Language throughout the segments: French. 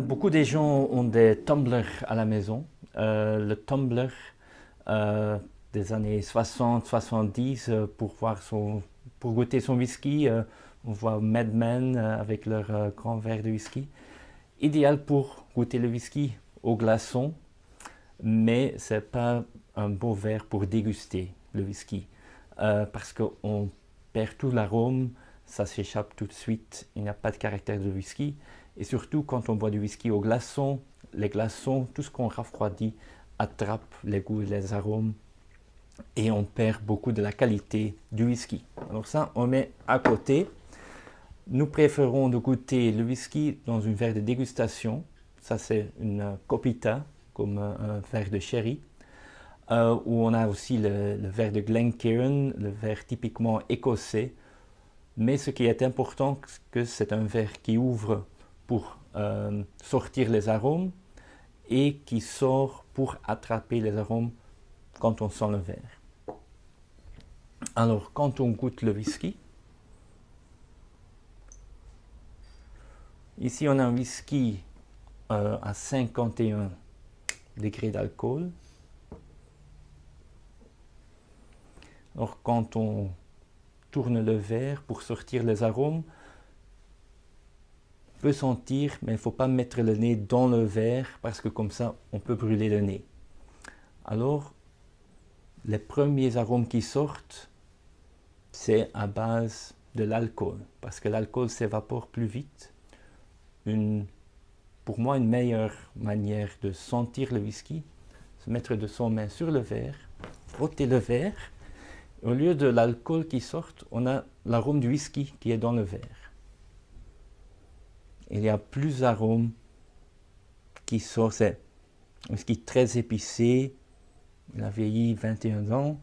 Beaucoup des gens ont des tumblers à la maison. Le tumbler des années 60-70 pour goûter son whisky. On voit Mad Men avec leur grand verre de whisky. Idéal pour goûter le whisky au glaçon, mais c'est pas un beau verre pour déguster le whisky parce qu'on perd tout l'arôme, ça s'échappe tout de suite, il n'y a pas de caractère de whisky. Et surtout, quand on boit du whisky au glaçon, les glaçons, tout ce qu'on refroidit attrape les goûts et les arômes et on perd beaucoup de la qualité du whisky. Alors ça, on met à côté. Nous préférons de goûter le whisky dans une verre de dégustation. Ça, c'est une copita, comme un verre de sherry. Où on a aussi le verre de Glencairn, le verre typiquement écossais. Mais ce qui est important, c'est que c'est un verre qui ouvre pour sortir les arômes et qui sort pour attraper les arômes quand on sent le verre. Alors, quand on goûte le whisky, ici on a un whisky à 51 degrés d'alcool. Alors, quand on tourne le verre pour sortir les arômes, on peut sentir, mais il ne faut pas mettre le nez dans le verre parce que comme ça, on peut brûler le nez. Alors, les premiers arômes qui sortent, c'est à base de l'alcool, parce que l'alcool s'évapore plus vite. Pour moi, une meilleure manière de sentir le whisky, c'est mettre de son main sur le verre, frotter le verre. Au lieu de l'alcool qui sort, on a l'arôme du whisky qui est dans le verre. Il y a plus d'arômes qui sortent. C'est un whisky très épicé. Il a vieilli 21 ans.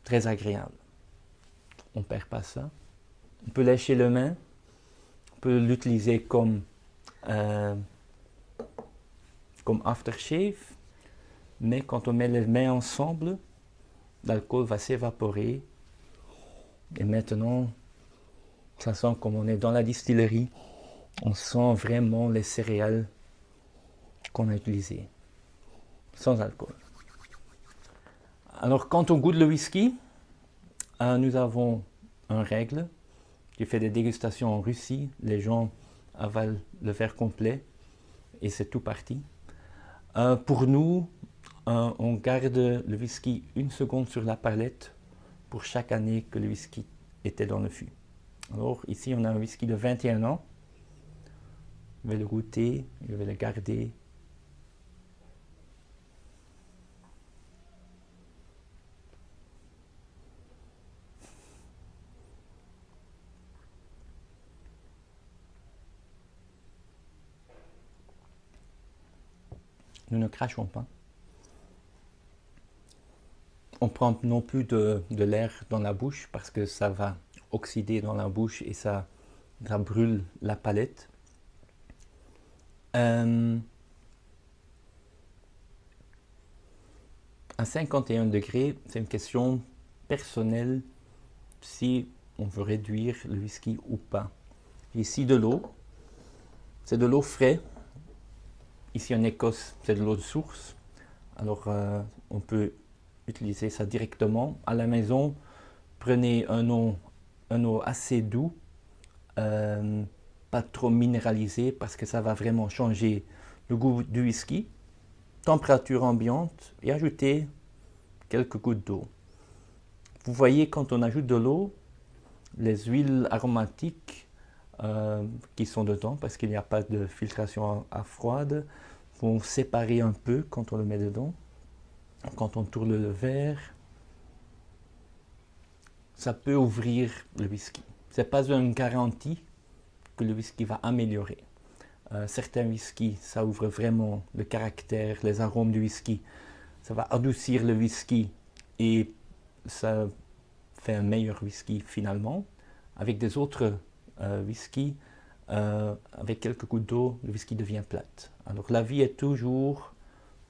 Très agréable. On ne perd pas ça. On peut lécher le main. On peut l'utiliser comme aftershave. Mais quand on met les mains ensemble, l'alcool va s'évaporer. Et maintenant, ça sent comme on est dans la distillerie. On sent vraiment les céréales qu'on a utilisées. Sans alcool. Alors, quand on goûte le whisky, nous avons une règle. J'ai fait des dégustations en Russie. Les gens avalent le verre complet et c'est tout parti. Pour nous, on garde le whisky 1 seconde sur la palette pour chaque année que le whisky était dans le fût. Alors ici, on a un whisky de 21 ans. Je vais le goûter, je vais le garder. Nous ne crachons pas. On prend non plus de l'air dans la bouche parce que ça va oxyder dans la bouche et ça brûle la palette. À 51 degrés, c'est une question personnelle si on veut réduire le whisky ou pas. Ici de l'eau, c'est de l'eau fraîche. Ici en Écosse, c'est de l'eau de source. Alors on peut utiliser ça directement. À la maison, prenez un eau assez doux, pas trop minéralisé parce que ça va vraiment changer le goût du whisky. Température ambiante et ajoutez quelques gouttes d'eau. Vous voyez quand on ajoute de l'eau, les huiles aromatiques qui sont dedans parce qu'il n'y a pas de filtration à froide vont séparer un peu quand on le met dedans. Quand on tourne le verre, ça peut ouvrir le whisky. Ce n'est pas une garantie que le whisky va améliorer. Certains whiskies, ça ouvre vraiment le caractère, les arômes du whisky. Ça va adoucir le whisky et ça fait un meilleur whisky finalement. Avec des autres whiskies, avec quelques gouttes d'eau, le whisky devient plate. Alors la vie est toujours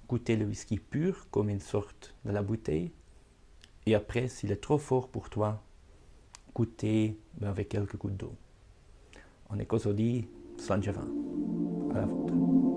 goûter le whisky pur comme il sort de la bouteille. Et après, s'il est trop fort pour toi, goûter avec quelques gouttes d'eau. En Écosse, on dit Slanjavin. À la vôtre.